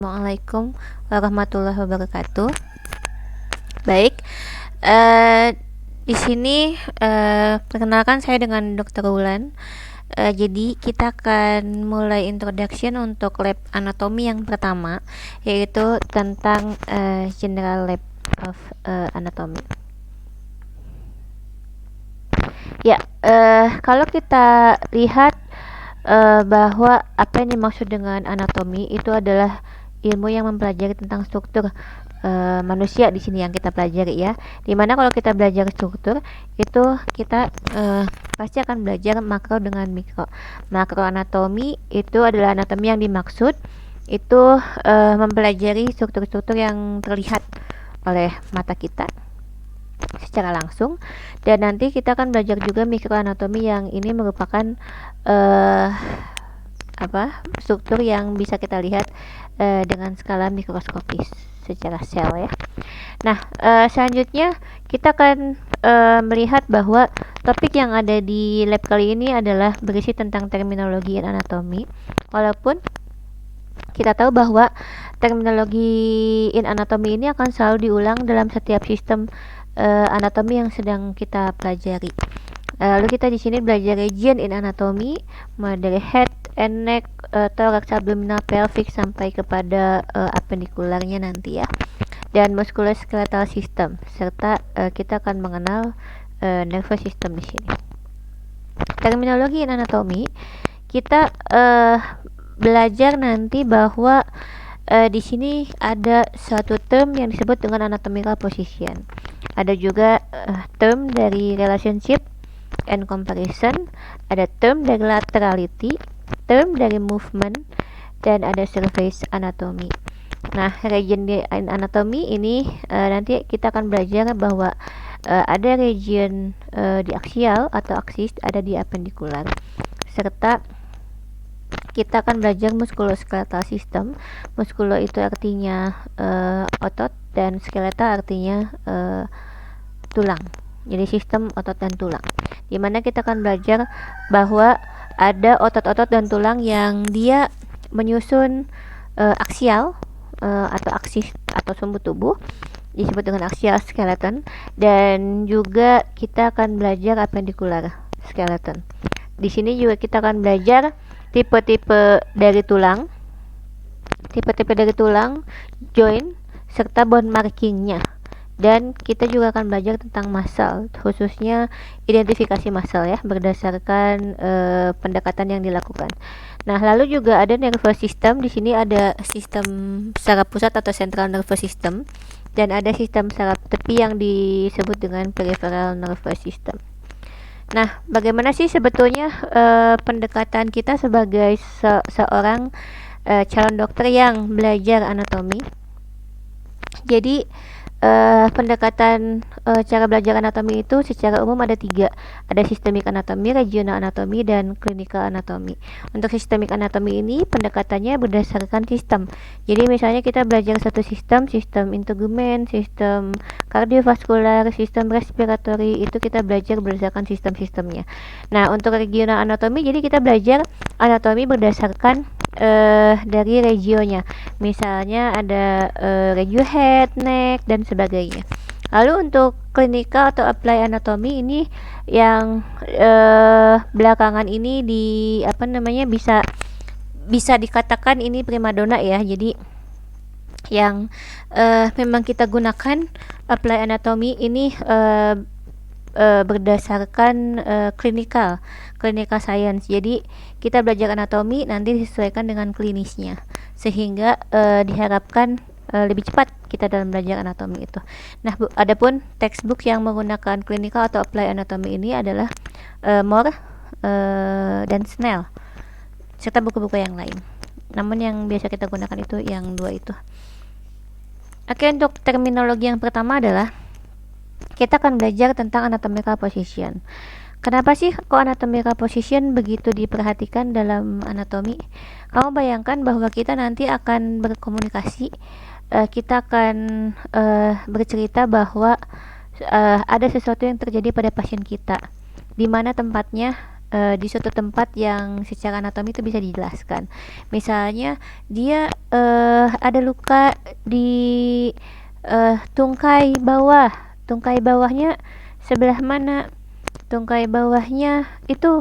Assalamualaikum warahmatullahi wabarakatuh. Baik, di sini perkenalkan saya dengan Dr. Wulan. Jadi kita akan mulai introduction untuk lab anatomi yang pertama, yaitu tentang general lab of anatomy. Ya, kalau kita lihat bahwa apa yang dimaksud dengan anatomi itu adalah ilmu yang mempelajari tentang struktur manusia di sini yang kita pelajari ya. Dimana kalau kita belajar struktur itu kita pasti akan belajar makro dengan mikro. Makro anatomi itu adalah anatomi yang dimaksud itu mempelajari struktur-struktur yang terlihat oleh mata kita secara langsung, dan nanti kita akan belajar juga mikroanatomi yang ini merupakan struktur yang bisa kita lihat dengan skala mikroskopis secara sel ya. Nah, selanjutnya kita akan melihat bahwa topik yang ada di lab kali ini adalah berisi tentang terminologi anatomi. Walaupun kita tahu bahwa terminologi in anatomi ini akan selalu diulang dalam setiap sistem anatomi yang sedang kita pelajari. Lalu kita di sini belajar region in anatomy, mulai dari head and neck, thorax, abdominal, pelvic sampai kepada apendikularnya nanti ya. Dan musculoskeletal system, serta kita akan mengenal nervous system di sini. Terminologi in anatomy, kita belajar nanti bahwa di sini ada suatu term yang disebut dengan anatomical position. Ada juga term dari relationship and comparison, ada term dari laterality, term dari movement, dan ada surface anatomy. Nah, region in anatomy ini nanti kita akan belajar bahwa ada region di aksial atau aksis, ada di apendikular, serta kita akan belajar musculoskeletal system. Muskulo itu artinya otot, dan skeleta artinya tulang. Jadi sistem otot dan tulang, dimana kita akan belajar bahwa ada otot-otot dan tulang yang dia menyusun aksial atau aksis atau sumbu tubuh, disebut dengan axial skeleton. Dan juga kita akan belajar apendikular skeleton. Di sini juga kita akan belajar tipe-tipe dari tulang, joint, serta bone markingnya. Dan kita juga akan belajar tentang muscle, khususnya identifikasi muscle ya, berdasarkan pendekatan yang dilakukan. Nah, lalu juga ada nervous system. Di sini ada sistem saraf pusat atau central nervous system, dan ada sistem saraf tepi yang disebut dengan peripheral nervous system. Nah, bagaimana sih sebetulnya pendekatan kita sebagai seorang calon dokter yang belajar anatomi? Jadi pendekatan cara belajar anatomi itu secara umum ada 3. Ada sistemik anatomi, regional anatomi, dan clinical anatomi. Untuk sistemik anatomi ini pendekatannya berdasarkan sistem. Jadi misalnya kita belajar satu sistem integumen, sistem kardiovaskular, sistem respiratory, itu kita belajar berdasarkan sistem-sistemnya. Nah, untuk regional anatomi, jadi kita belajar anatomi berdasarkan dari regionnya. Misalnya ada regio head, neck, dan sebagainya. Lalu untuk clinical atau apply anatomy ini yang belakangan ini bisa dikatakan ini primadona ya. Jadi yang memang kita gunakan apply anatomy ini berdasarkan clinical science. Jadi kita belajar anatomi nanti disesuaikan dengan klinisnya, sehingga diharapkan lebih cepat kita dalam belajar anatomi itu. Nah, adapun textbook yang menggunakan clinical atau apply anatomy ini adalah Moore dan Snell, serta buku-buku yang lain. Namun yang biasa kita gunakan itu yang 2 itu. Oke, untuk terminologi yang pertama adalah kita akan belajar tentang anatomical position. Kenapa sih kok anatomical position begitu diperhatikan dalam anatomi? Kamu bayangkan bahwa kita nanti akan berkomunikasi, kita akan bercerita bahwa ada sesuatu yang terjadi pada pasien kita, di mana tempatnya di suatu tempat yang secara anatomi itu bisa dijelaskan. Misalnya dia ada luka di tungkai bawah, tungkai bawahnya sebelah mana, tungkai bawahnya itu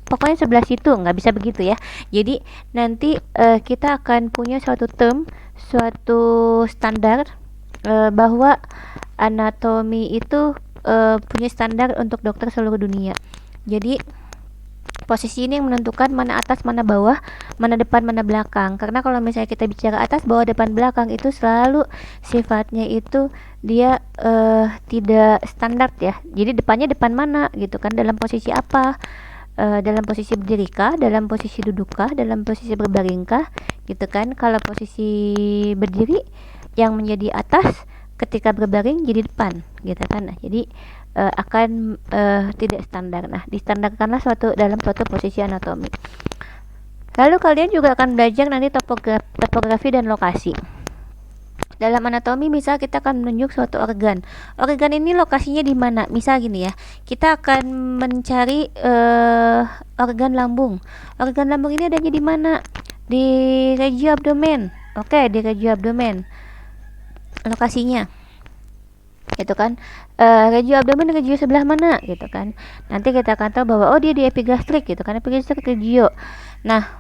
pokoknya sebelah situ, nggak bisa begitu ya. Jadi nanti kita akan punya suatu term, suatu standar bahwa anatomi itu punya standar untuk dokter seluruh dunia. Jadi posisi ini yang menentukan mana atas, mana bawah, mana depan, mana belakang. Karena kalau misalnya kita bicara atas, bawah, depan, belakang itu selalu sifatnya itu dia tidak standar ya. Jadi depannya depan mana gitu kan, dalam posisi apa? Dalam posisi berdiri kah, dalam posisi duduk kah, dalam posisi berbaring kah gitu kan. Kalau posisi berdiri yang menjadi atas, ketika berbaring jadi depan gitu kan. Nah, jadi akan tidak standar. Nah, distandarkanlah dalam suatu posisi anatomi. Lalu kalian juga akan belajar nanti topografi dan lokasi. Dalam anatomi misal kita akan menunjuk suatu organ. Organ ini lokasinya di mana? Misal gini ya, kita akan mencari organ lambung. Organ lambung ini adanya di mana? Di regio abdomen. Oke, di regio abdomen. Lokasinya gitu kan, regio abdomen regio sebelah mana gitu kan. Nanti kita akan tahu bahwa dia di epigastrik gitu kan, epigastrik regio. Nah,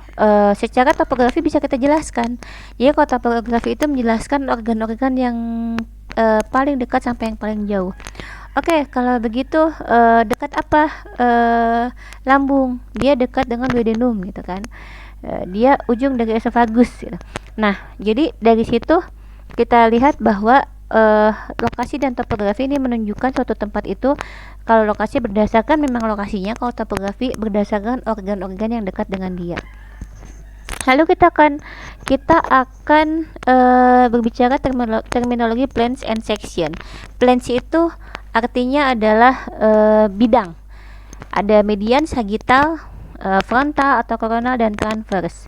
secara topografi bisa kita jelaskan. Jadi kalau topografi itu menjelaskan organ-organ yang paling dekat sampai yang paling jauh. Oke, kalau begitu dekat apa? Lambung. Dia dekat dengan duodenum gitu kan. Dia ujung dari esofagus gitu. Nah, jadi dari situ kita lihat bahwa lokasi dan topografi ini menunjukkan suatu tempat itu. Kalau lokasi berdasarkan memang lokasinya, kalau topografi berdasarkan organ-organ yang dekat dengan dia. Lalu kita akan berbicara terminologi plans and section. Plans itu artinya adalah bidang. Ada median, sagittal, frontal atau coronal dan transverse.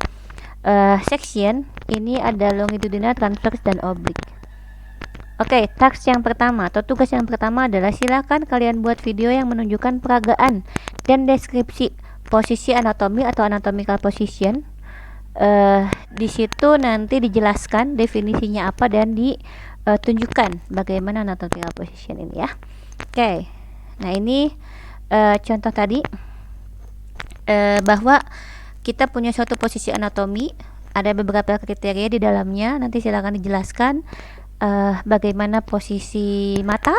Section ini ada longitudinal, transverse dan oblique. Oke, task yang pertama atau tugas yang pertama adalah silakan kalian buat video yang menunjukkan peragaan dan deskripsi posisi anatomi atau anatomical position. Di situ nanti dijelaskan definisinya apa dan ditunjukkan bagaimana anatomical position ini ya. Oke, nah ini contoh tadi bahwa kita punya suatu posisi anatomi, ada beberapa kriteria di dalamnya. Nanti silakan dijelaskan bagaimana posisi mata,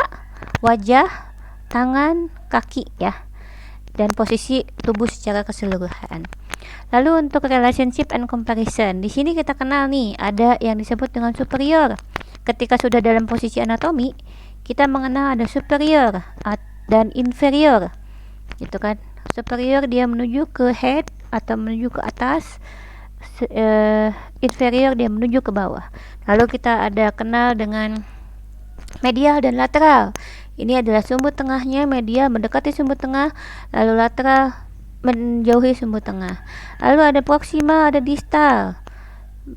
wajah, tangan, kaki ya, dan posisi tubuh secara keseluruhan. Lalu untuk relationship and comparison, di sini kita kenal nih ada yang disebut dengan superior. Ketika sudah dalam posisi anatomi, kita mengenal ada superior dan inferior, gitu kan. Superior dia menuju ke head atau menuju ke atas, inferior dia menuju ke bawah. Lalu kita ada kenal dengan medial dan lateral. Ini adalah sumbu tengahnya, medial mendekati sumbu tengah, lalu lateral menjauhi sumbu tengah. Lalu ada proximal, ada distal.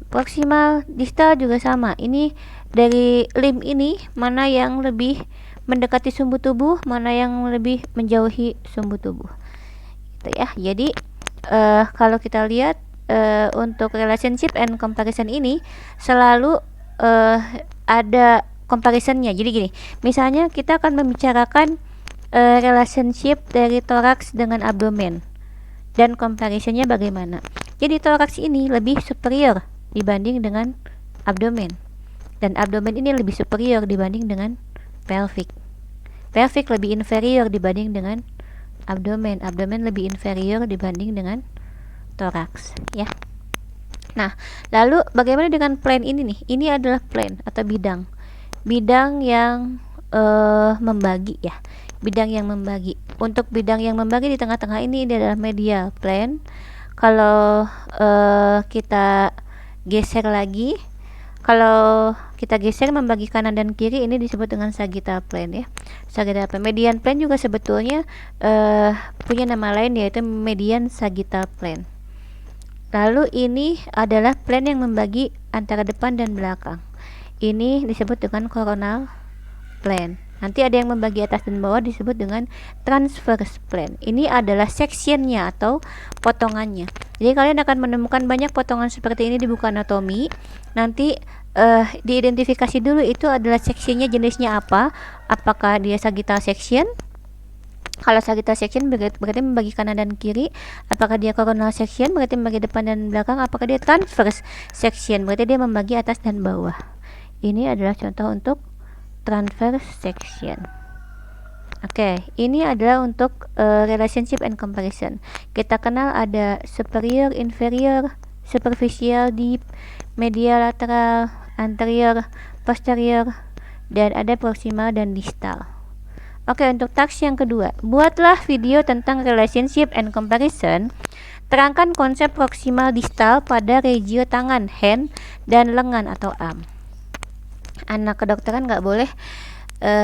Proximal, distal juga sama. Ini dari limb ini mana yang lebih mendekati sumbu tubuh, mana yang lebih menjauhi sumbu tubuh. Gitu ya. Jadi kalau kita lihat untuk relationship and comparison ini selalu ada comparisonnya. Jadi gini, misalnya kita akan membicarakan relationship dari toraks dengan abdomen dan comparisonnya bagaimana. Jadi toraks ini lebih superior dibanding dengan abdomen, dan abdomen ini lebih superior dibanding dengan pelvic. Pelvic lebih inferior dibanding dengan abdomen. Abdomen lebih inferior dibanding dengan toraks ya. Nah, lalu bagaimana dengan plane ini nih? Ini adalah plane atau bidang. Bidang yang membagi ya. Bidang yang membagi. Untuk bidang yang membagi di tengah-tengah ini adalah medial plane. Kalau kita geser lagi, kalau kita geser membagi kanan dan kiri, ini disebut dengan sagittal plane ya. Sagittal plane. Median plane juga sebetulnya punya nama lain, yaitu median sagittal plane. Lalu ini adalah plane yang membagi antara depan dan belakang. Ini disebut dengan coronal plane. Nanti ada yang membagi atas dan bawah disebut dengan transverse plane. Ini adalah sectionnya atau potongannya. Jadi kalian akan menemukan banyak potongan seperti ini di buku anatomi. Nanti diidentifikasi dulu itu adalah sectionnya jenisnya apa. Apakah dia sagittal section? Kalau sagittal section berarti membagi kanan dan kiri. Apakah dia coronal section? Berarti membagi depan dan belakang. Apakah dia transverse section? Berarti dia membagi atas dan bawah. Ini adalah contoh untuk transverse section. Oke, ini adalah untuk relationship and comparison. Kita kenal ada superior, inferior, superficial, deep, medial, lateral, anterior, posterior, dan ada proximal dan distal. Oke, untuk task yang kedua, buatlah video tentang relationship and comparison. Terangkan konsep proximal distal pada regio tangan, hand, dan lengan atau arm. Anak kedokteran nggak boleh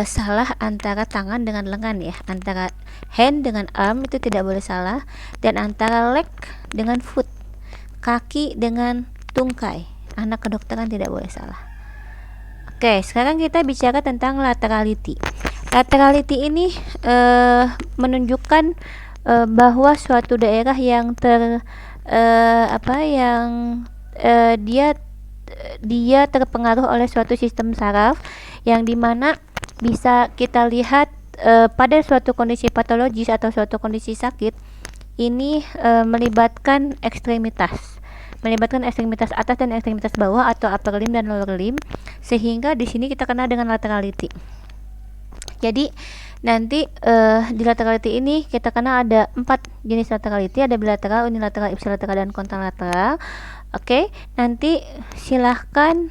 salah antara tangan dengan lengan ya, antara hand dengan arm itu tidak boleh salah, dan antara leg dengan foot, kaki dengan tungkai, anak kedokteran tidak boleh salah. Oke, sekarang kita bicara tentang laterality. Laterality ini menunjukkan bahwa suatu daerah yang dia terpengaruh oleh suatu sistem saraf yang dimana bisa kita lihat pada suatu kondisi patologis atau suatu kondisi sakit ini melibatkan ekstremitas atas dan ekstremitas bawah atau upper limb dan lower limb, sehingga di sini kita kenal dengan laterality. Jadi nanti di laterality ini kita kenal ada 4 jenis laterality, ada bilateral, unilateral, ipsilateral, dan kontralateral. Oke, nanti silahkan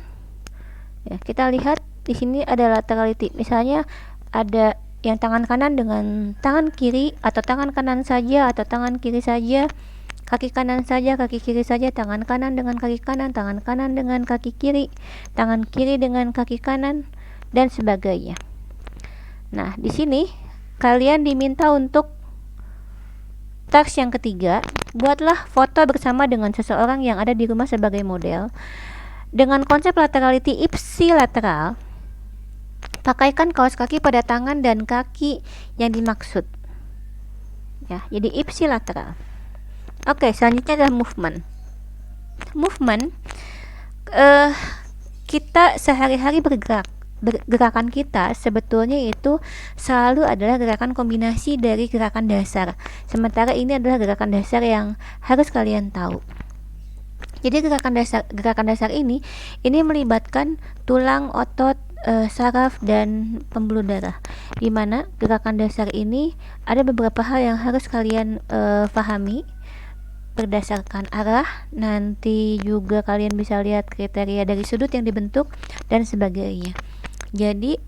ya, kita lihat di sini ada laterality. Misalnya ada yang tangan kanan dengan tangan kiri, atau tangan kanan saja atau tangan kiri saja, kaki kanan saja, kaki kiri saja, tangan kanan dengan kaki kanan, tangan kanan dengan kaki kiri, tangan kiri dengan kaki kanan, dan sebagainya. Nah, di sini kalian diminta untuk task yang ketiga, buatlah foto bersama dengan seseorang yang ada di rumah sebagai model. Dengan konsep laterality ipsilateral, pakaikan kaos kaki pada tangan dan kaki yang dimaksud. Ya, jadi ipsilateral. Oke, selanjutnya adalah movement. Movement, kita sehari-hari bergerak. Gerakan kita sebetulnya itu selalu adalah gerakan kombinasi dari gerakan dasar. Sementara ini adalah gerakan dasar yang harus kalian tahu. Jadi gerakan dasar ini melibatkan tulang, otot, saraf, dan pembuluh darah. Di mana gerakan dasar ini ada beberapa hal yang harus kalian pahami berdasarkan arah. Nanti juga kalian bisa lihat kriteria dari sudut yang dibentuk dan sebagainya. Jadi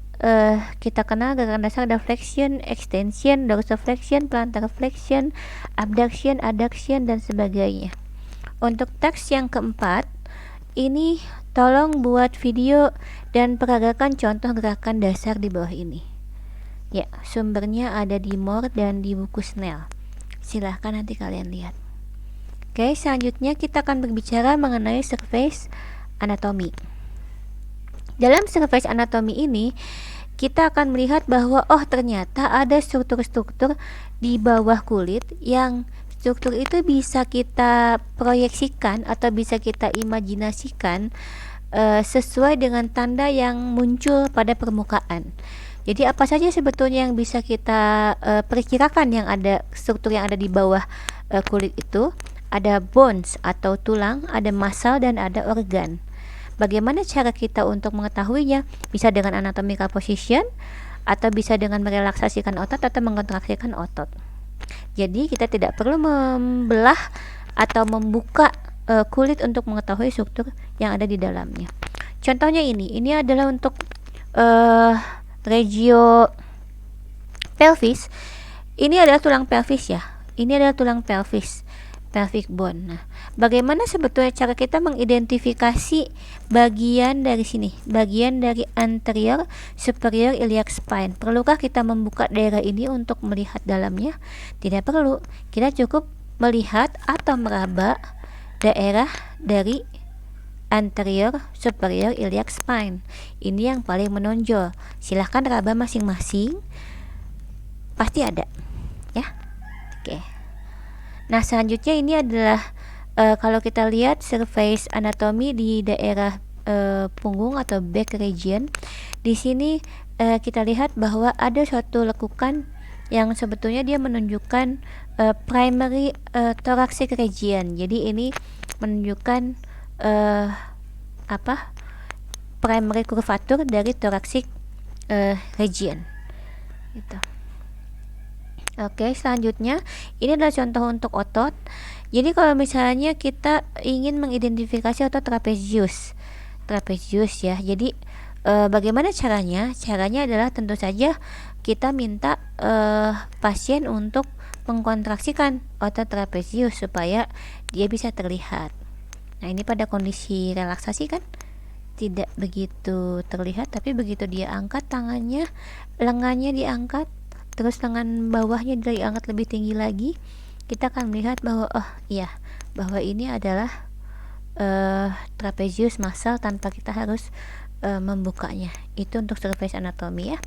kita kenal gerakan dasar ada flexion, extension, dorsiflexion, plantar flexion, abduction, adduction, dan sebagainya. Untuk teks yang keempat, ini tolong buat video dan peragakan contoh gerakan dasar di bawah ini. Ya, sumbernya ada di Moore dan di buku Snell. Silahkan nanti kalian lihat. Oke, selanjutnya kita akan berbicara mengenai surface anatomy. Dalam surface anatomy ini, kita akan melihat bahwa ternyata ada struktur-struktur di bawah kulit yang struktur itu bisa kita proyeksikan atau bisa kita imajinasikan sesuai dengan tanda yang muncul pada permukaan. Jadi apa saja sebetulnya yang bisa kita perkirakan yang ada struktur yang ada di bawah kulit itu? Ada bones atau tulang, ada muscle, dan ada organ. Bagaimana cara kita untuk mengetahuinya? Bisa dengan anatomical position, atau bisa dengan merelaksasikan otot atau mengkontraksikan otot. Jadi kita tidak perlu membelah atau membuka kulit untuk mengetahui struktur yang ada di dalamnya. Contohnya ini adalah untuk regio pelvis. Ini adalah tulang pelvis ya. Ini adalah tulang pelvis, pelvic bone. Nah, bagaimana sebetulnya cara kita mengidentifikasi bagian dari sini, bagian dari anterior superior iliac spine? Perlukah kita membuka daerah ini untuk melihat dalamnya? Tidak perlu. Kita cukup melihat atau meraba daerah dari anterior superior iliac spine. Ini yang paling menonjol. Silahkan raba masing-masing, pasti ada ya. Oke. Nah, selanjutnya ini adalah kalau kita lihat surface anatomy di daerah punggung atau back region. Di sini kita lihat bahwa ada suatu lekukan yang sebetulnya dia menunjukkan primary thoracic region. Jadi ini menunjukkan primary curvature dari thoracic region gitu. Oke, selanjutnya ini adalah contoh untuk otot. Jadi kalau misalnya kita ingin mengidentifikasi otot trapezius ya. Jadi bagaimana caranya? Caranya adalah tentu saja kita minta pasien untuk mengkontraksikan otot trapezius supaya dia bisa terlihat. Nah, ini pada kondisi relaksasi kan tidak begitu terlihat, tapi begitu dia angkat tangannya, lengannya diangkat, terus lengan bawahnya diangkat lebih tinggi lagi, kita akan melihat bahwa bahwa ini adalah trapezius muscle tanpa kita harus membukanya. Itu untuk surface anatomy ya.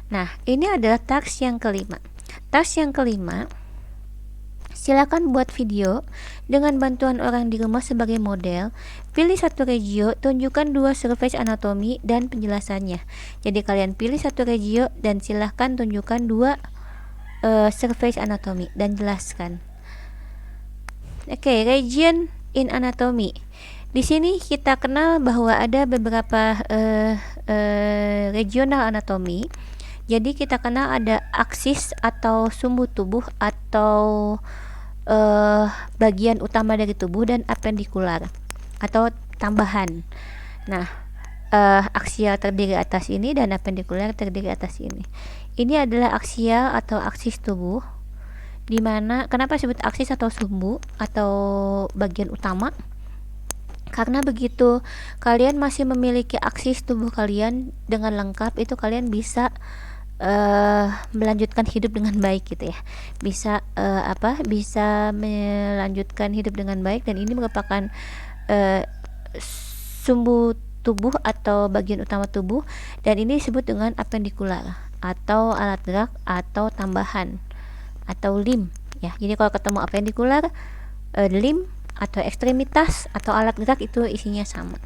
Nah, ini adalah task yang kelima. Task yang kelima, silakan buat video dengan bantuan orang di rumah sebagai model. Pilih satu regio, tunjukkan 2 surface anatomy dan penjelasannya. Jadi kalian pilih satu regio dan silahkan tunjukkan 2 surface anatomy dan jelaskan. Oke, region in anatomy. Di sini kita kenal bahwa ada beberapa regional anatomy. Jadi kita kenal ada aksis atau sumbu tubuh atau bagian utama dari tubuh dan apendikular atau tambahan. Nah, aksial terdiri atas ini dan apendikular terdiri atas ini. Ini adalah aksial atau aksis tubuh. Dimana kenapa disebut aksis atau sumbu atau bagian utama? Karena begitu kalian masih memiliki aksis tubuh kalian dengan lengkap, itu kalian bisa melanjutkan hidup dengan baik gitu ya. Bisa bisa melanjutkan hidup dengan baik, dan ini merupakan sumbu tubuh atau bagian utama tubuh, dan ini disebut dengan apendikular atau alat gerak atau tambahan atau limb ya. Jadi kalau ketemu apendikular, limb atau ekstremitas atau alat gerak itu isinya sama.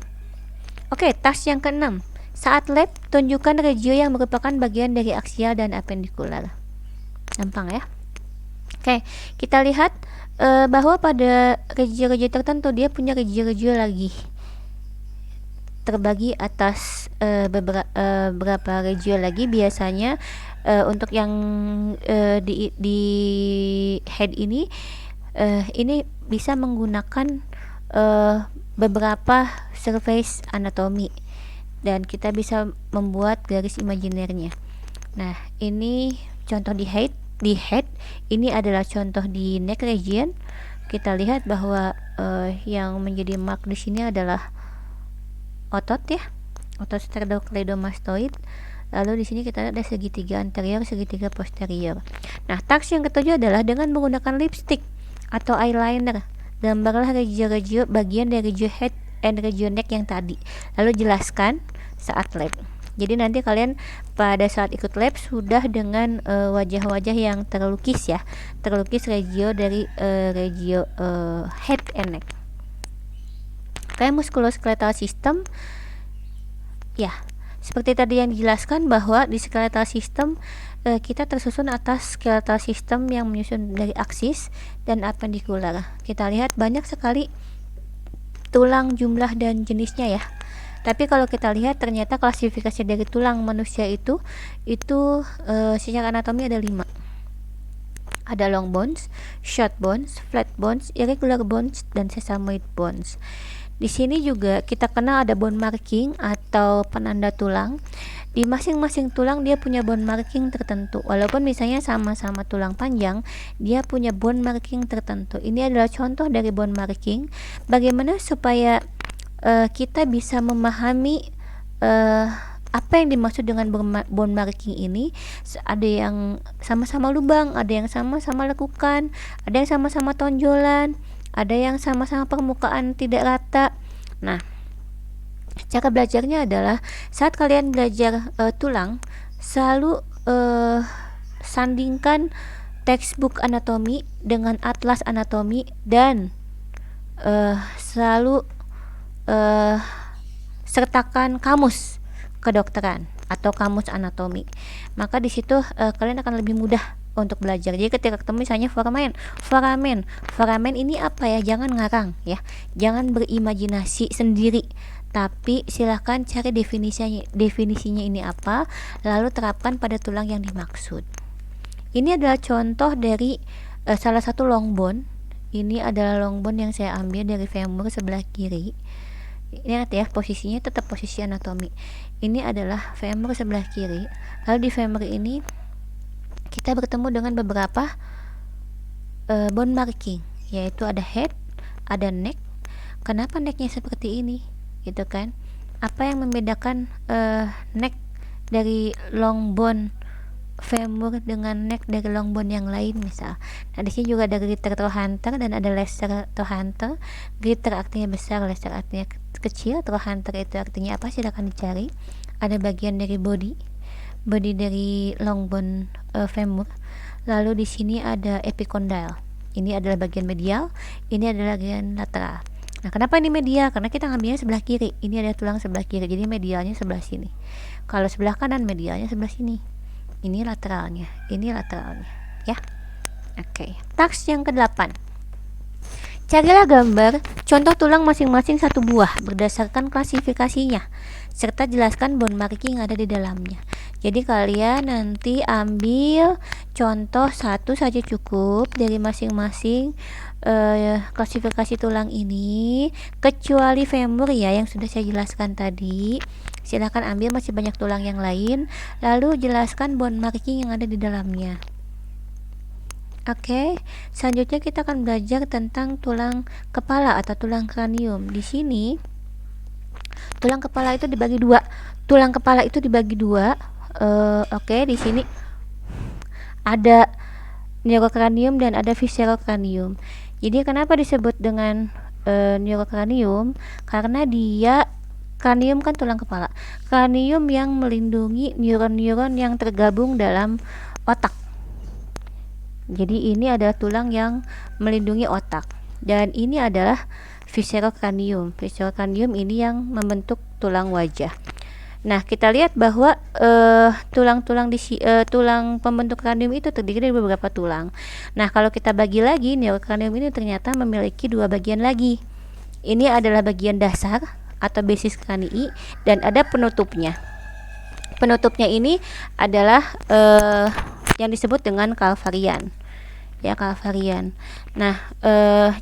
Oke, task yang keenam. Saat lab, tunjukkan regio yang merupakan bagian dari aksial dan apendikular. Gampang ya. Oke, kita lihat bahwa pada regio-regio tertentu dia punya regio-regio lagi terbagi atas beberapa regio lagi. Biasanya untuk yang di head ini bisa menggunakan beberapa surface anatomy, dan kita bisa membuat garis imajinernya. Nah, ini contoh di head. Ini adalah contoh di neck region. Kita lihat bahwa yang menjadi mark di sini adalah otot ya, otot sternocleidomastoid. Lalu di sini kita ada segitiga anterior, segitiga posterior. Nah, task yang ketujuh adalah dengan menggunakan lipstick atau eyeliner, gambarlah regio-regio bagian dari regio head and regio neck yang tadi. Lalu jelaskan saat lab. Jadi nanti kalian pada saat ikut lab sudah dengan wajah-wajah yang terlukis ya, terlukis regio dari regio head and neck. Kayak musculoskeletal system ya, seperti tadi yang dijelaskan bahwa di skeletal system kita tersusun atas skeletal system yang menyusun dari aksis dan apendikular. Kita lihat banyak sekali tulang, jumlah dan jenisnya ya. Tapi kalau kita lihat ternyata klasifikasi dari tulang manusia itu secara anatomi ada 5. Ada long bones, short bones, flat bones, irregular bones, dan sesamoid bones. Di sini juga kita kenal ada bone marking atau penanda tulang. Di masing-masing tulang dia punya bone marking tertentu. Walaupun misalnya sama-sama tulang panjang, dia punya bone marking tertentu. Ini adalah contoh dari bone marking. Bagaimana supaya kita bisa memahami apa yang dimaksud dengan bone marking ini. Ada yang sama-sama lubang, ada yang sama-sama lekukan, ada yang sama-sama tonjolan, ada yang sama-sama permukaan tidak rata. Nah, Cara belajarnya adalah saat kalian belajar tulang, selalu sandingkan textbook anatomi dengan atlas anatomi dan selalu sertakan kamus kedokteran atau kamus anatomi. Maka di situ kalian akan lebih mudah untuk belajar. Jadi ketika ketemu misalnya foramen ini apa ya? Jangan ngarang ya. Jangan berimajinasi sendiri. Tapi silahkan cari definisinya ini apa, lalu terapkan pada tulang yang dimaksud. Ini adalah contoh dari salah satu long bone. Ini adalah long bone yang saya ambil dari femur sebelah kiri. Ingat ya, posisinya tetap posisi anatomi. Ini adalah femur sebelah kiri. Lalu di femur ini kita bertemu dengan beberapa bone marking, yaitu ada head, ada neck. Kenapa necknya seperti ini? Gitu kan? Apa yang membedakan neck dari long bone femur dengan neck dari long bone yang lain misal. Nah, di sini juga ada greater trochanter dan ada lesser trochanter. Greater artinya besar, lesser artinya kecil, trochanter itu artinya apa? Silakan dicari. Ada bagian dari body dari long bone femur. Lalu di sini ada epicondyle. Ini adalah bagian medial, ini adalah bagian lateral. Nah, kenapa ini medial? Karena kita ngambilnya sebelah kiri. Ini ada tulang sebelah kiri, jadi medialnya sebelah sini. Kalau sebelah kanan, medialnya sebelah sini. Ini lateralnya, ya. Oke. Task yang ke-8. Carilah gambar contoh tulang masing-masing satu buah berdasarkan klasifikasinya, serta jelaskan bone marking yang ada di dalamnya. Jadi kalian nanti ambil contoh satu saja cukup dari masing-masing klasifikasi tulang ini, kecuali femur ya yang sudah saya jelaskan tadi. Silahkan ambil, masih banyak tulang yang lain, lalu jelaskan bone marking yang ada di dalamnya. Oke, selanjutnya kita akan belajar tentang tulang kepala atau tulang kranium. Di sini tulang kepala itu dibagi dua. Oke, di sini ada neurocranium dan ada viscerocranium. Jadi kenapa disebut dengan neurocranium? Karena dia kranium kan tulang kepala. Kranium yang melindungi neuron-neuron yang tergabung dalam otak. Jadi ini adalah tulang yang melindungi otak. Dan ini adalah viscerocranium. Viscerocranium ini yang membentuk tulang wajah. Nah, kita lihat bahwa tulang pembentuk kranium itu terdiri dari beberapa tulang. Nah, kalau kita bagi lagi, neurocranium ini ternyata memiliki dua bagian lagi. Ini adalah bagian dasar atau basis kranii dan ada penutupnya. Penutupnya ini adalah yang disebut dengan calvarian. Ya, calvarian. Nah,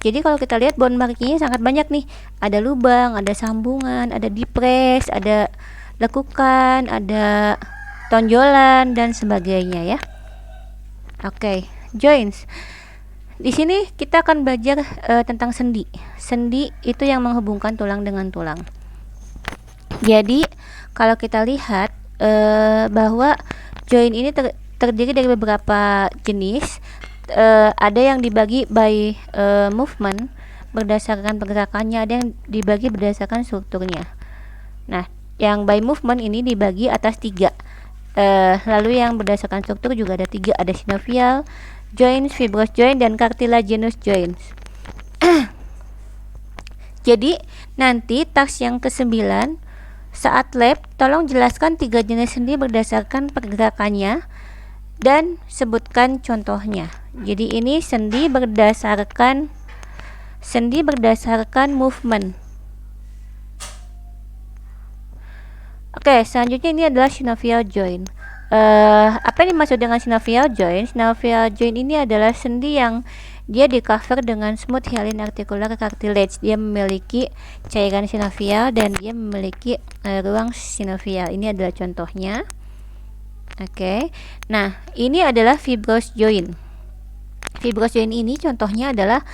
jadi kalau kita lihat bone markingnya sangat banyak nih. Ada lubang, ada sambungan, ada dipres, ada lekukan, ada tonjolan dan sebagainya ya. Oke, joints. Di sini kita akan belajar tentang sendi. Sendi itu yang menghubungkan tulang dengan tulang. Jadi kalau kita lihat bahwa joint ini terdiri dari beberapa jenis. Ada yang dibagi by movement berdasarkan pergerakannya, ada yang dibagi berdasarkan strukturnya. Nah, yang by movement ini dibagi atas 3. Lalu yang berdasarkan struktur juga ada 3, ada synovial joints, fibrous joint, dan cartilaginous joints. Jadi nanti task yang ke-9 saat lab, tolong jelaskan 3 jenis sendi berdasarkan pergerakannya dan sebutkan contohnya. Jadi ini sendi berdasarkan movement. Oke, selanjutnya ini adalah synovial joint. Apa yang dimaksud dengan synovial joint? Synovial joint ini adalah sendi yang dia di cover dengan smooth hyaline articular cartilage. Dia memiliki cairan synovial dan dia memiliki ruang synovial. Ini adalah contohnya. Oke. Nah, ini adalah fibrous joint. Fibrous joint ini contohnya adalah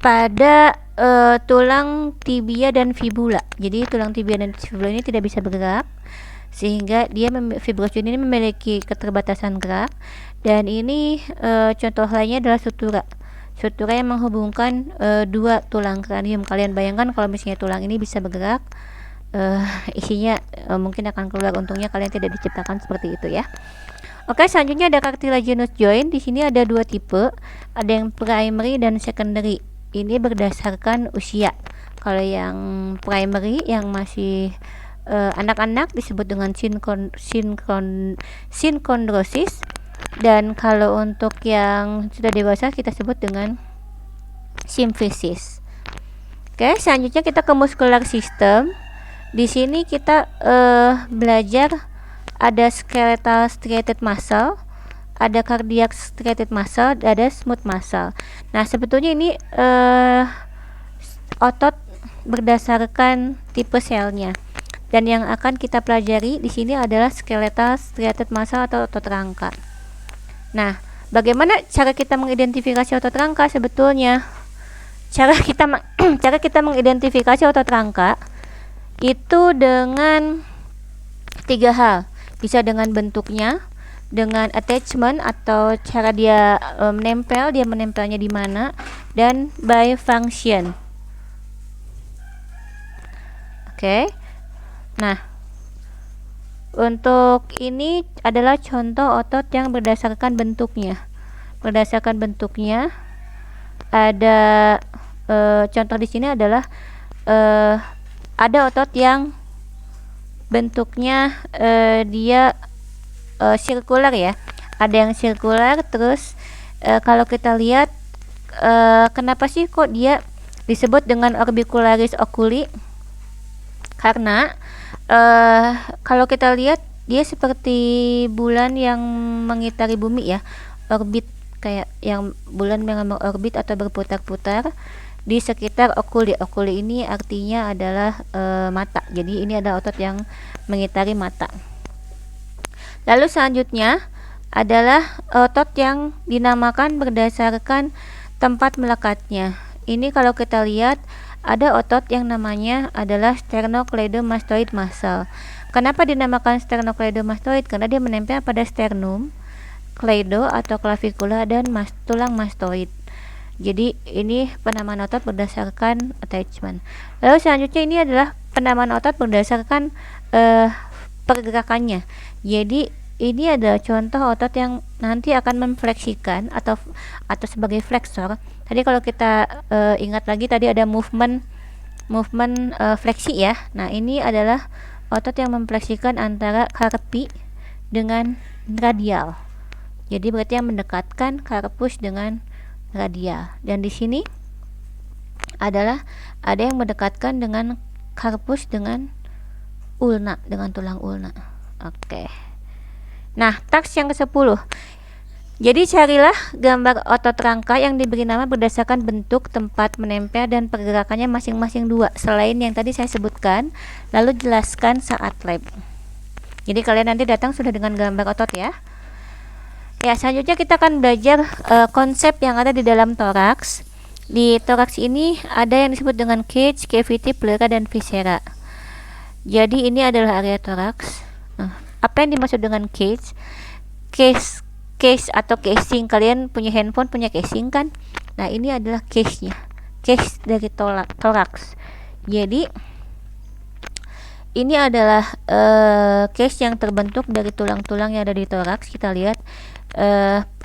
pada tulang tibia dan fibula. Jadi tulang tibia dan fibula ini tidak bisa bergerak, sehingga dia fibrous joint ini memiliki keterbatasan gerak. Dan ini contoh lainnya adalah sutura yang menghubungkan dua tulang kranium. Kalian bayangkan kalau misalnya tulang ini bisa bergerak, isinya mungkin akan keluar. Untungnya kalian tidak diciptakan seperti itu ya. Oke, selanjutnya ada cartilaginous joint. Di sini ada dua tipe, ada yang primary dan secondary. Ini berdasarkan usia. Kalau yang primary yang masih anak-anak disebut dengan synchondrosis, dan kalau untuk yang sudah dewasa kita sebut dengan symphysis. Oke, selanjutnya kita ke muscular system. Di sini kita belajar ada skeletal striated muscle, ada cardiac striated muscle, ada smooth muscle. Nah, sebetulnya ini otot berdasarkan tipe selnya. Dan yang akan kita pelajari di sini adalah skeletal striated muscle atau otot rangka. Nah, bagaimana cara kita mengidentifikasi otot rangka sebetulnya? Cara kita mengidentifikasi otot rangka itu dengan 3 hal. Bisa dengan bentuknya, dengan attachment atau cara dia menempel, dia menempelnya di mana, dan by function. Oke. Nah, untuk ini adalah contoh otot yang berdasarkan bentuknya. Berdasarkan bentuknya ada contoh di sini adalah ada otot yang bentuknya dia sirkular ya. Ada yang sirkular, terus kalau kita lihat kenapa sih kok dia disebut dengan orbicularis oculi? Karena kalau kita lihat dia seperti bulan yang mengitari bumi ya, orbit, kayak yang bulan yang mengorbit atau berputar-putar di sekitar okuli. Okuli ini artinya adalah mata. Jadi ini adalah otot yang mengitari mata. Lalu selanjutnya adalah otot yang dinamakan berdasarkan tempat melekatnya. Ini kalau kita lihat ada otot yang namanya adalah sternocleidomastoid muscle. Kenapa dinamakan sternocleidomastoid? Karena dia menempel pada sternum, cleido atau clavikula, dan tulang mastoid. Jadi ini penamaan otot berdasarkan attachment. Lalu selanjutnya ini adalah penamaan otot berdasarkan pergerakannya. Jadi ini adalah contoh otot yang nanti akan memfleksikan atau sebagai flexor. Tadi kalau kita ingat lagi tadi ada movement fleksi ya. Nah, ini adalah otot yang memfleksikan antara carpi dengan radial. Jadi berarti yang mendekatkan carpus dengan radial. Dan di sini adalah ada yang mendekatkan dengan carpus dengan ulna, dengan tulang ulna. Oke. Nah, task yang ke-10. Jadi carilah gambar otot rangka yang diberi nama berdasarkan bentuk, tempat menempel, dan pergerakannya masing-masing 2 selain yang tadi saya sebutkan, lalu jelaskan saat lab. Jadi kalian nanti datang sudah dengan gambar otot ya. Ya, selanjutnya kita akan belajar konsep yang ada di dalam toraks. Di toraks ini ada yang disebut dengan cage, cavity, pleura, dan viscera. Jadi ini adalah area toraks. Nah, apa yang dimaksud dengan cage? Case atau casing, kalian punya handphone punya casing kan? Nah, ini adalah case-nya. Case dari toraks. Jadi ini adalah case yang terbentuk dari tulang-tulang yang ada di toraks. Kita lihat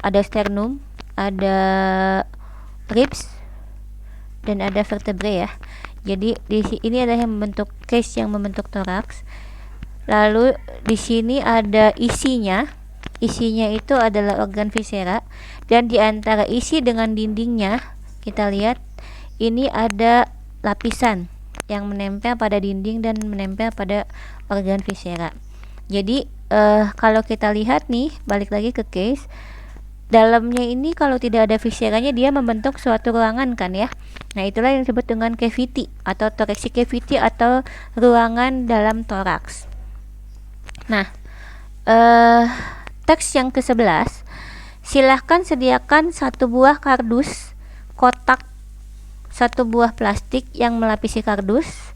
ada sternum, ada ribs, dan ada vertebrae ya. Jadi ini adalah yang membentuk case yang membentuk toraks. Lalu di sini ada isinya. Isinya itu adalah organ viscera, dan di antara isi dengan dindingnya kita lihat ini ada lapisan yang menempel pada dinding dan menempel pada organ viscera. Jadi kalau kita lihat nih, balik lagi ke case, dalamnya ini kalau tidak ada visceranya dia membentuk suatu ruangan kan ya. Nah, itulah yang disebut dengan cavity atau thoracic cavity atau ruangan dalam toraks. Nah, teks yang ke-11, silahkan sediakan 1 buah kardus kotak, 1 buah plastik yang melapisi kardus,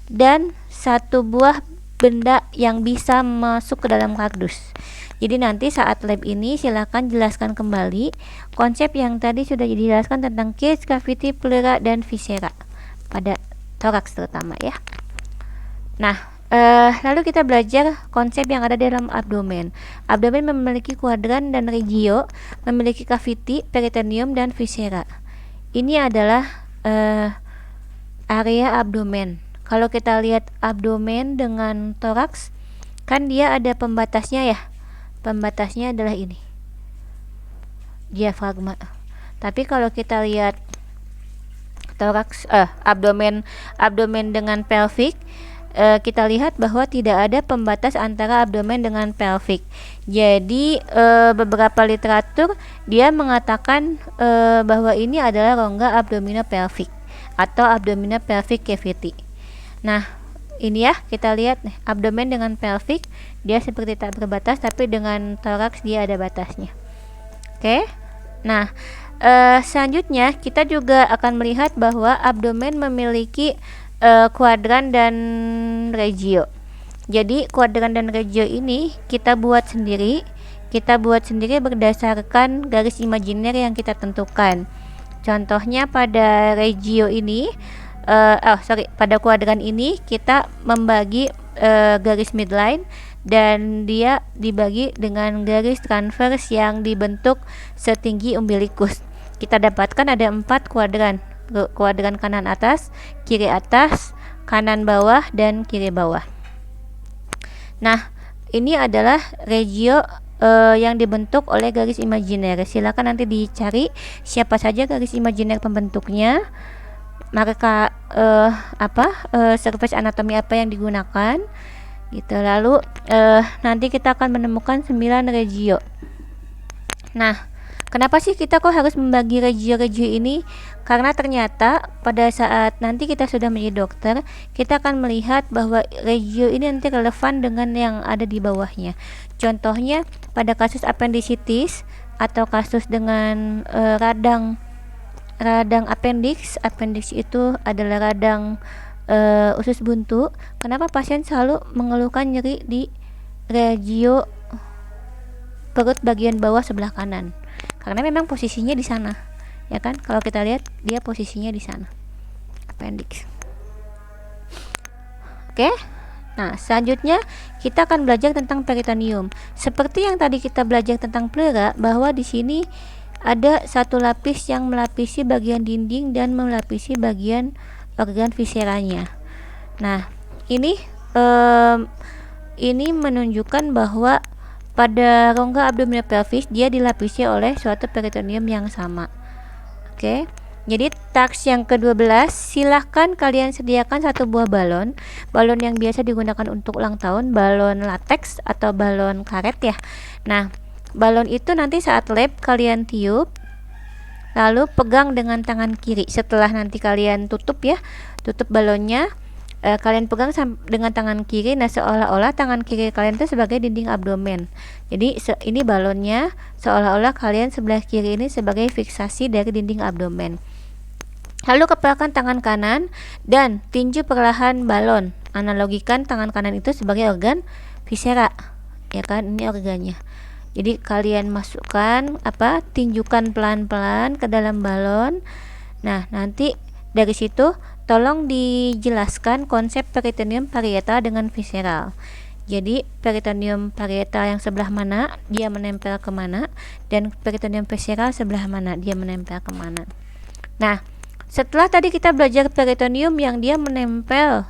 dan 1 buah benda yang bisa masuk ke dalam kardus. Jadi nanti saat lab ini silahkan jelaskan kembali konsep yang tadi sudah dijelaskan tentang cage, cavity, pleura, dan viscera pada toraks terutama ya. Nah, lalu kita belajar konsep yang ada dalam abdomen. Abdomen memiliki kuadran dan regio, memiliki cavity, peritoneum, dan viscera. Ini adalah area abdomen. Kalau kita lihat abdomen dengan toraks, kan dia ada pembatasnya ya. Pembatasnya adalah ini, diafragma. Tapi kalau kita lihat toraks, abdomen dengan pelvic, kita lihat bahwa tidak ada pembatas antara abdomen dengan pelvic. Jadi beberapa literatur dia mengatakan bahwa ini adalah rongga abdominopelvic atau abdominopelvic cavity. Nah, ini ya, kita lihat nih, abdomen dengan pelvic dia seperti tak berbatas, tapi dengan toraks dia ada batasnya. Oke. Nah, selanjutnya kita juga akan melihat bahwa abdomen memiliki kuadran dan regio. Jadi kuadran dan regio ini kita buat sendiri berdasarkan garis imajiner yang kita tentukan. Contohnya pada regio ini, pada kuadran ini kita membagi garis midline dan dia dibagi dengan garis transvers yang dibentuk setinggi umbilikus. Kita dapatkan ada 4 kuadran. Kuadran kanan atas, kiri atas, kanan bawah, dan kiri bawah. Nah, ini adalah regio yang dibentuk oleh garis imajiner. Silakan nanti dicari siapa saja garis imajiner pembentuknya, maka surface anatomi apa yang digunakan gitu. Lalu nanti kita akan menemukan 9 regio. Nah, kenapa sih kita kok harus membagi regio-regio ini? Karena ternyata pada saat nanti kita sudah menjadi dokter, kita akan melihat bahwa regio ini nanti relevan dengan yang ada di bawahnya. Contohnya pada kasus appendicitis atau kasus dengan radang appendix itu adalah radang usus buntu. Kenapa pasien selalu mengeluhkan nyeri di regio perut bagian bawah sebelah kanan? Karena memang posisinya di sana, ya kan? Kalau kita lihat dia posisinya di sana, appendix. Oke. Nah, selanjutnya kita akan belajar tentang peritoneum. Seperti yang tadi kita belajar tentang pleura, bahwa di sini ada satu lapis yang melapisi bagian dinding dan melapisi bagian organ visceranya. Nah, ini menunjukkan bahwa pada rongga abdominopelvis dia dilapisi oleh suatu peritoneum yang sama. Oke. Jadi task yang ke-12, silahkan kalian sediakan satu buah balon yang biasa digunakan untuk ulang tahun, balon latex atau balon karet ya. Nah, balon itu nanti saat lab kalian tiup, lalu pegang dengan tangan kiri. Setelah nanti kalian tutup balonnya, kalian pegang dengan tangan kiri. Nah, seolah-olah tangan kiri kalian itu sebagai dinding abdomen. Jadi ini balonnya, seolah-olah kalian sebelah kiri ini sebagai fiksasi dari dinding abdomen. Lalu kepalkan tangan kanan dan tinju perlahan balon. Analogikan tangan kanan itu sebagai organ viscera, ya kan? Ini organnya. Jadi kalian masukkan tinjukan pelan-pelan ke dalam balon. Nah, nanti dari situ tolong dijelaskan konsep peritoneum parietal dengan visceral. Jadi peritoneum parietal yang sebelah mana dia menempel ke mana, dan peritoneum visceral sebelah mana dia menempel ke mana. Nah, setelah tadi kita belajar peritoneum yang dia menempel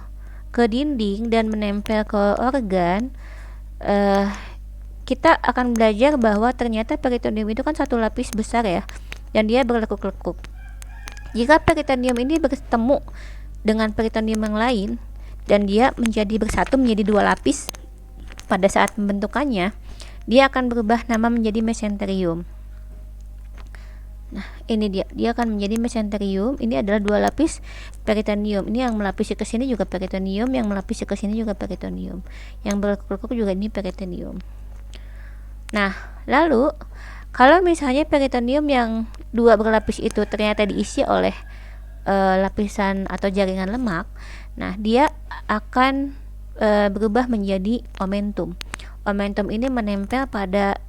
ke dinding dan menempel ke organ, kita akan belajar bahwa ternyata peritoneum itu kan satu lapis besar ya, dan dia berlekuk-lekuk. Jika peritoneum ini bertemu dengan peritoneum yang lain dan dia bersatu menjadi 2 lapis, pada saat pembentukannya dia akan berubah nama menjadi mesenterium. Nah, ini dia akan menjadi mesenterium. Ini adalah 2 lapis peritoneum. Ini yang melapisi ke sini juga peritoneum, yang melapisi ke sini juga peritoneum. Yang berlekuk-lekuk juga ini peritoneum. Nah, lalu kalau misalnya peritoneum yang 2 berlapis itu ternyata diisi oleh lapisan atau jaringan lemak, nah dia akan berubah menjadi omentum. Omentum ini menempel pada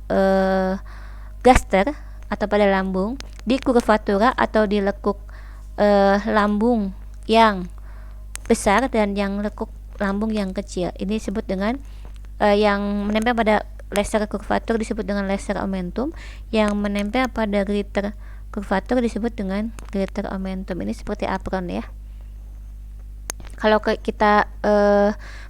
gaster atau pada lambung, di kurvatura atau di lekuk lambung yang besar dan yang lekuk lambung yang kecil. Ini disebut dengan yang menempel pada laser curvatur disebut dengan laser omentum, yang menempel pada greater curvatur disebut dengan greater omentum. Ini seperti apron ya. Kalau kita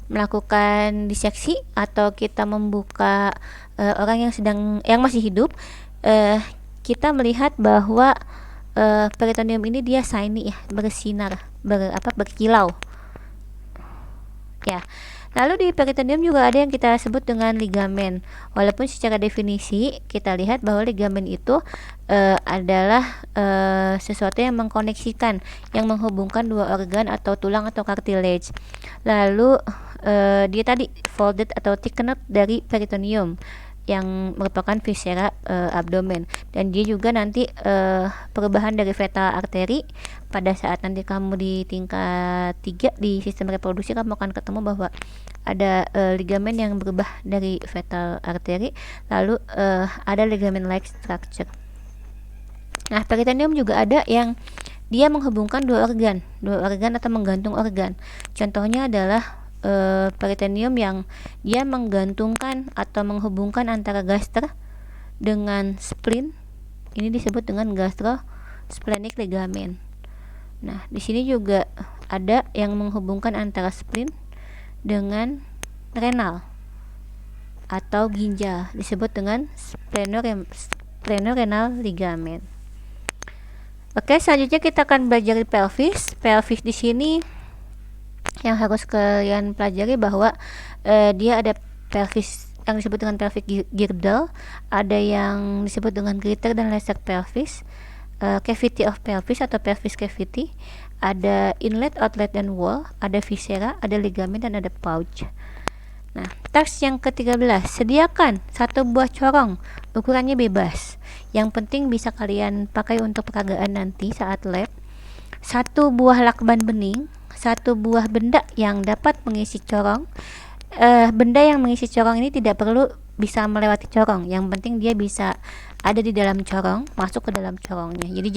melakukan diseksi atau kita membuka orang yang masih hidup, kita melihat bahwa peritoneum ini dia shiny ya, bersinar, berkilau ya. Lalu di peritoneum juga ada yang kita sebut dengan ligamen. Walaupun secara definisi kita lihat bahwa ligamen itu adalah sesuatu yang mengkoneksikan, yang menghubungkan dua organ atau tulang atau cartilage. Lalu dia tadi folded atau thickened dari peritoneum yang merupakan viscera abdomen, dan dia juga nanti perubahan dari fetal arteri. Pada saat nanti kamu di tingkat 3 di sistem reproduksi, kamu akan ketemu bahwa ada ligamen yang berubah dari fetal arteri, lalu ada ligamen like structure. Nah, peritoneum juga ada yang dia menghubungkan dua organ atau menggantung organ. Contohnya adalah peritoneum yang dia menggantungkan atau menghubungkan antara gaster dengan spleen. Ini disebut dengan gastrosplenic ligament. Nah, di sini juga ada yang menghubungkan antara spleen dengan renal atau ginjal, disebut dengan splenorenal ligament. Oke, selanjutnya kita akan belajar di pelvis. Pelvis di sini yang harus kalian pelajari bahwa dia ada pelvis yang disebut dengan pelvic girdle, ada yang disebut dengan greater dan lesser pelvis, cavity of pelvis atau pelvis cavity, ada inlet, outlet, dan wall, ada viscera, ada ligamen, dan ada pouch. Nah, task yang ke-13, sediakan satu buah corong, ukurannya bebas. Yang penting bisa kalian pakai untuk peragaan nanti saat lab. Satu buah lakban bening, satu buah benda yang dapat mengisi corong. Benda yang mengisi corong ini tidak perlu bisa melewati corong, yang penting dia bisa ada di dalam corong, masuk ke dalam corongnya. Jadi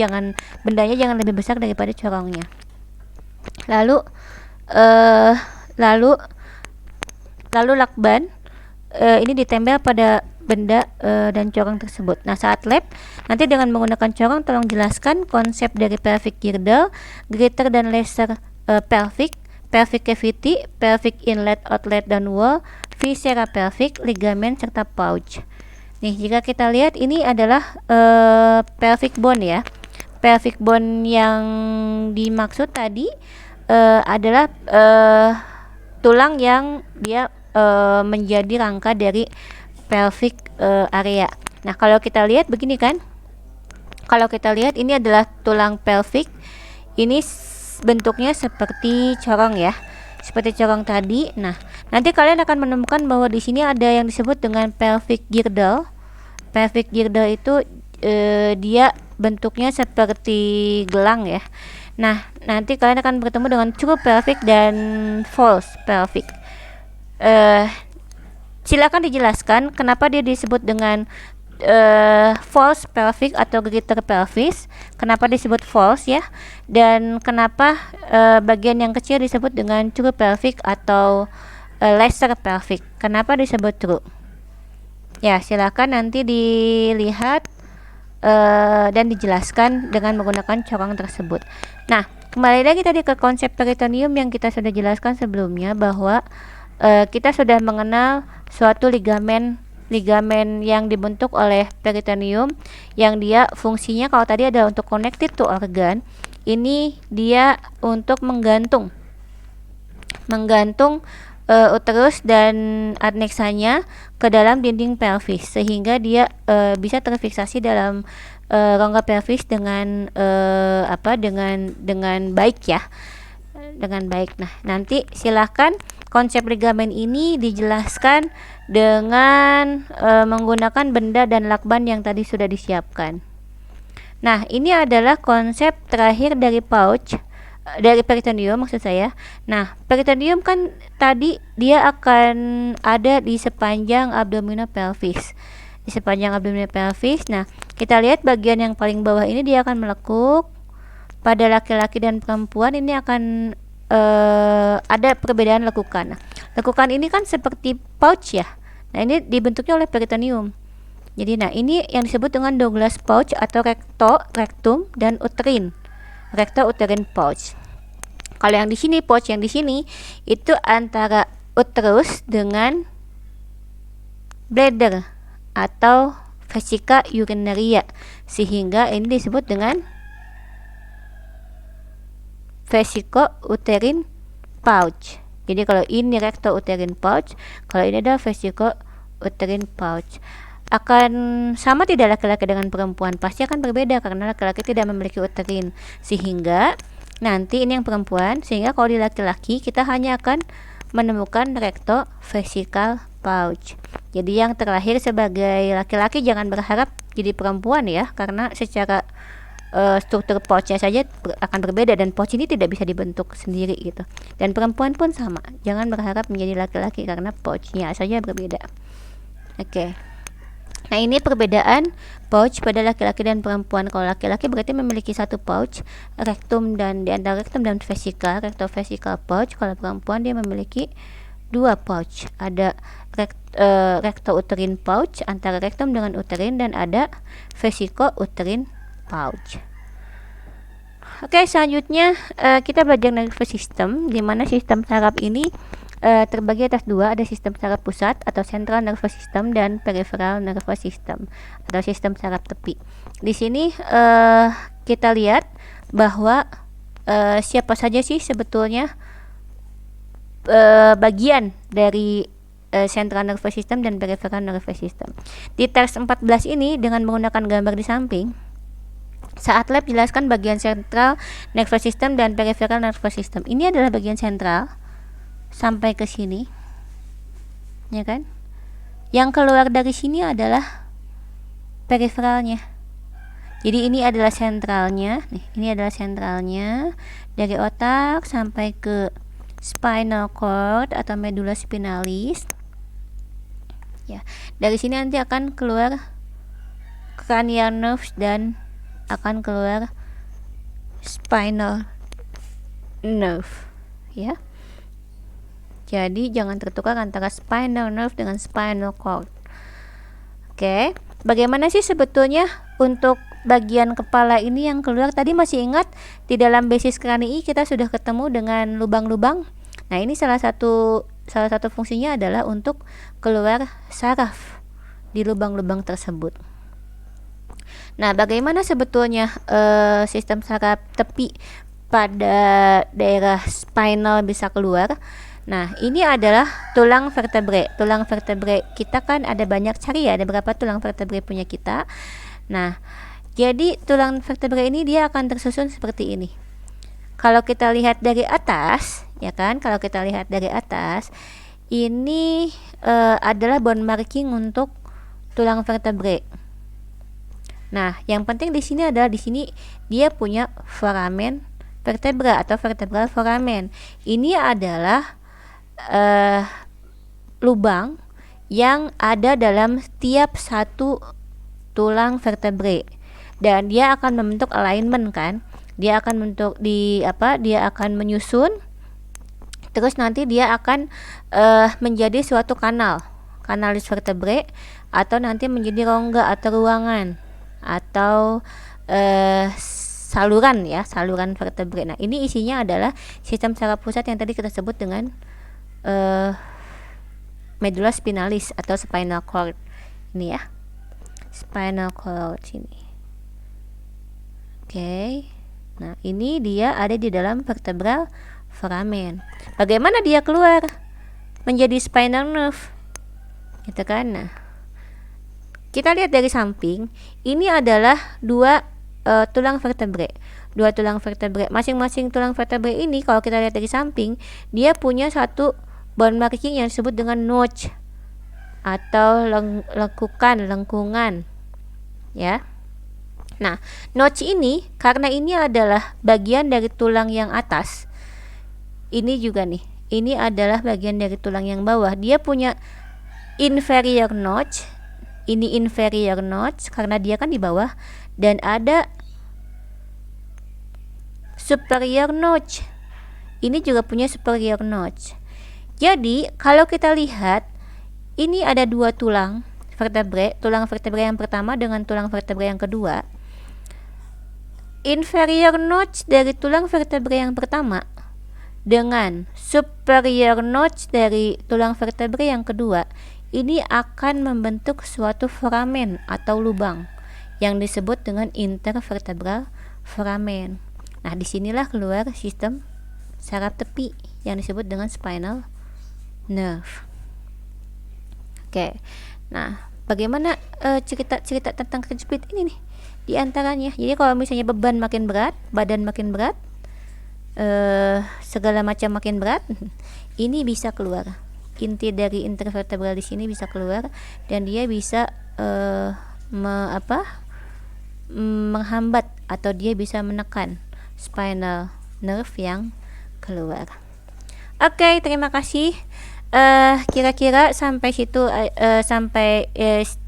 bendanya jangan lebih besar daripada corongnya. Lalu lakban ini ditempel pada benda dan corong tersebut. Nah, saat lab nanti dengan menggunakan corong, tolong jelaskan konsep dari pelvic girdle, greater dan lesser pelvic cavity, pelvic inlet, outlet, dan wall, viscera pelvic, ligamen, serta pouch. Nih, jika kita lihat ini adalah pelvic bone ya. Pelvic bone yang dimaksud tadi adalah tulang yang dia menjadi rangka dari pelvic area. Nah, kalau kita lihat begini kan, kalau kita lihat ini adalah tulang pelvic. Ini bentuknya seperti corong ya, seperti corong tadi. Nah, nanti kalian akan menemukan bahwa di sini ada yang disebut dengan pelvic girdle. Pelvic girdle itu dia bentuknya seperti gelang ya. Nah, nanti kalian akan bertemu dengan true pelvic dan false pelvic. Silakan dijelaskan kenapa dia disebut dengan false pelvic atau greater pelvis, kenapa disebut false ya, dan kenapa bagian yang kecil disebut dengan true pelvic atau lesser pelvic, kenapa disebut true ya. Silakan nanti dilihat dan dijelaskan dengan menggunakan corong tersebut. Nah, kembali lagi tadi ke konsep peritoneum yang kita sudah jelaskan sebelumnya, bahwa kita sudah mengenal suatu ligamen yang dibentuk oleh peritoneum, yang dia fungsinya kalau tadi adalah untuk connected to organ, ini dia untuk menggantung uterus dan adnexanya ke dalam dinding pelvis, sehingga dia bisa terfiksasi dalam rongga pelvis dengan baik ya, dengan baik. Nah, nanti silahkan konsep ligamen ini dijelaskan dengan menggunakan benda dan lakban yang tadi sudah disiapkan. Nah, ini adalah konsep terakhir dari pouch, dari peritoneum maksud saya. Nah, peritoneum kan tadi dia akan ada di sepanjang abdominopelvis. Di sepanjang abdominopelvis. Nah, kita lihat bagian yang paling bawah ini dia akan melekuk. Pada laki-laki dan perempuan ini akan ada perbedaan lekukan. Nah, lekukan ini kan seperti pouch ya. Nah, ini dibentuknya oleh peritoneum. Jadi nah ini yang disebut dengan Douglas pouch atau rectum dan uterine. Recto uterine pouch. Kalau yang di sini pouch yang di sini itu antara uterus dengan bladder atau vesica urinaria, sehingga ini disebut dengan vesico uterine pouch. Jadi kalau ini recto uterine pouch, kalau ini adalah vesico uterine pouch. Akan sama tidak laki-laki dengan perempuan? Pasti akan berbeda karena laki-laki tidak memiliki uterin, sehingga nanti ini yang perempuan, sehingga kalau di laki-laki kita hanya akan menemukan recto vesical pouch. Jadi yang terlahir sebagai laki-laki jangan berharap jadi perempuan ya, karena secara struktur pouchnya saja akan berbeda, dan pouch ini tidak bisa dibentuk sendiri gitu. Dan perempuan pun sama, jangan berharap menjadi laki-laki karena pouchnya saja berbeda. Oke. Nah, ini perbedaan pouch pada laki-laki dan perempuan. Kalau laki-laki berarti memiliki satu pouch, rectum, dan di antara rectum dan vesica, rectovesical pouch. Kalau perempuan dia memiliki dua pouch. Ada recto uterine pouch antara rectum dengan uterin, dan ada vesico uterine pouch. Oke, selanjutnya kita belajar nervous system, di mana sistem saraf ini terbagi atas dua, ada sistem saraf pusat atau central nervous system dan peripheral nervous system atau sistem saraf tepi. Di sini kita lihat bahwa siapa saja sih sebetulnya bagian dari central nervous system dan peripheral nervous system. Di teks 14 ini dengan menggunakan gambar di samping, saat lab jelaskan bagian central nervous system dan peripheral nervous system. Ini adalah bagian sentral sampai ke sini, ya kan? Yang keluar dari sini adalah periferalnya. Jadi ini adalah sentralnya, nih, ini adalah sentralnya dari otak sampai ke spinal cord atau medulla spinalis. Ya, dari sini nanti akan keluar cranial nerves dan akan keluar spinal nerve, ya. Jadi jangan tertukar antara spinal nerve dengan spinal cord. Oke, bagaimana sih sebetulnya untuk bagian kepala ini yang keluar? Tadi masih ingat di dalam basis kranii kita sudah ketemu dengan lubang-lubang. Nah, ini salah satu fungsinya adalah untuk keluar saraf di lubang-lubang tersebut. Nah, bagaimana sebetulnya sistem saraf tepi pada daerah spinal bisa keluar? Nah, ini adalah tulang vertebrae. Tulang vertebrae kita kan ada banyak, cari ya, ada berapa tulang vertebrae punya kita. Nah, jadi tulang vertebrae ini dia akan tersusun seperti ini. Kalau kita lihat dari atas, ya kan? Kalau kita lihat dari atas, ini adalah bone marking untuk tulang vertebrae. Nah, yang penting di sini adalah di sini dia punya foramen vertebra atau vertebral foramen. Ini adalah lubang yang ada dalam tiap satu tulang vertebrae, dan dia akan membentuk alignment kan. Dia akan membentuk dia akan menyusun, terus nanti dia akan menjadi suatu kanalis vertebrae, atau nanti menjadi rongga atau ruangan atau saluran vertebrae. Nah, ini isinya adalah sistem saraf pusat yang tadi kita sebut dengan medulla spinalis atau spinal cord. Ini ya, spinal cord sini. Oke. Nah, ini dia ada di dalam vertebral foramen. Bagaimana dia keluar menjadi spinal nerve? Gitu kan. Nah, kita lihat dari samping, ini adalah dua tulang vertebrae. Dua tulang vertebrae. Masing-masing tulang vertebrae ini kalau kita lihat dari samping, dia punya satu bone marking yang disebut dengan notch atau lengkungan, ya. Nah, notch ini karena ini adalah bagian dari tulang yang atas. Ini juga nih, ini adalah bagian dari tulang yang bawah. Dia punya inferior notch. Ini inferior notch karena dia kan di bawah, dan ada superior notch. ini juga punya superior notch. Jadi kalau kita lihat, ini ada dua tulang vertebrae, tulang vertebrae yang pertama dengan tulang vertebrae yang kedua. Inferior notch dari tulang vertebrae yang pertama dengan superior notch dari tulang vertebrae yang kedua, ini akan membentuk suatu foramen atau lubang yang disebut dengan intervertebral foramen. Nah, disinilah keluar sistem saraf tepi yang disebut dengan spinal nerve. Oke, nah bagaimana cerita tentang kejepit ini nih di antaranya. Jadi kalau misalnya beban makin berat, badan makin berat, segala macam makin berat, ini bisa keluar. Inti dari intervertebral di sini bisa keluar dan dia bisa menghambat atau dia bisa menekan spinal nerve yang keluar. Oke, terima kasih. Kira-kira sampai situ,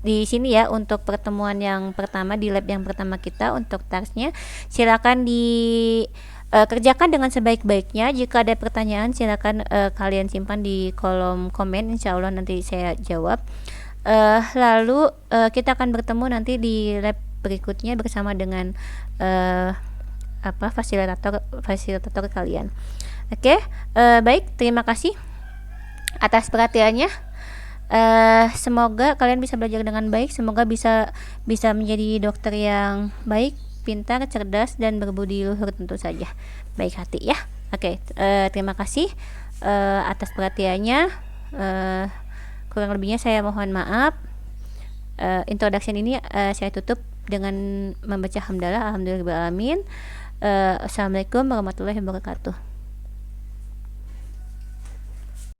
di sini ya untuk pertemuan yang pertama di lab yang pertama kita untuk tasknya. Silakan kerjakan dengan sebaik-baiknya. Jika ada pertanyaan silakan kalian simpan di kolom komen, insya Allah nanti saya jawab. Lalu kita akan bertemu nanti di lab berikutnya bersama dengan fasilitator kalian. Oke, baik, terima kasih atas perhatiannya. Semoga kalian bisa belajar dengan baik, semoga bisa menjadi dokter yang baik, pintar, cerdas, dan berbudi luhur tentu saja, baik hati ya. Oke, terima kasih atas perhatiannya. Kurang lebihnya saya mohon maaf. Introduction ini saya tutup dengan membaca hamdalah alhamdulillahirabbil alamin. Assalamualaikum warahmatullahi wabarakatuh.